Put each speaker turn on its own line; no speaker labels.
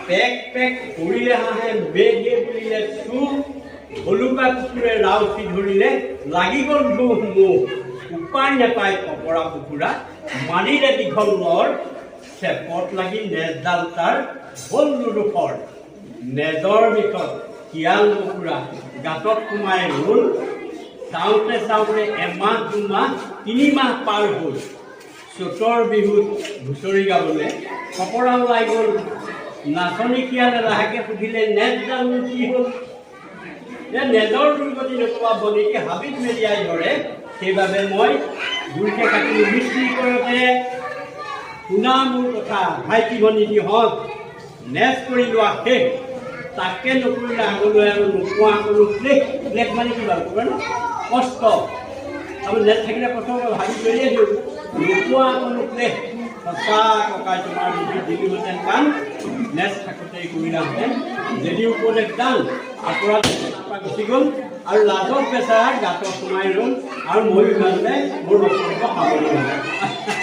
pack pack ধৰিলে হাঁহে বেগে বুলিলে চুৰ ভলুকা কুকুৰে ৰাউচি ধৰিলে লাগি গ'ল ধুম মুখ উপায় নাপায় ফপৰা কুকুৰা মাৰিলে দীঘল লৰ চেপত লাগি নেজডাল তাৰ হ'ল দুডোখৰ নেজৰ বিষত শিয়াল কুকুৰা গাঁতত সোমাই ৰ'ল চাওঁতে চাওঁতে এমাহ দুমাহ 3 মাহ পাৰ হ'ল চ'তৰ বিহুত হুঁচৰি গাবলৈ ফপৰা ওলাই গ'ল নাচনী শিয়ালে লাহেকৈ সুধিলে নেজডাল কি হ'ল নেজৰ দুৰ্গতি নোপোৱা বনিকে হাবিত মেলিয়াই ধৰে সেইবাবে মই জুইকে কাটিলোঁ মিস্ত্ৰী কৰোঁতে শুনা মোৰ কথা ভাইটি ভনীটিহঁত নেজ কৰি লোৱা শেষ তাকে নকৰিলে আগলৈ আৰু নোপোৱা কোনো ক্লেশ মানে কিবা ক'ব ন কষ্ট আমি নেট থাকিলে প্ৰথম ভাবি থৈয়ে দিওঁ নোপোৱা কোনো ক্লেশ সঁচা ককাই তোমাৰ যদি দিলোহেঁতেন কাম নেট থাকোঁতেই কৰিলাহেঁতেন যদি উপদেশ দান আপোনাৰ গুচি গ'ল আৰু লাজত বেচাৰা গাঁতত সোমাই ৰ'ল আৰু ময়ো ইমানতে মোৰ বক্তব্য সামৰি ল'লে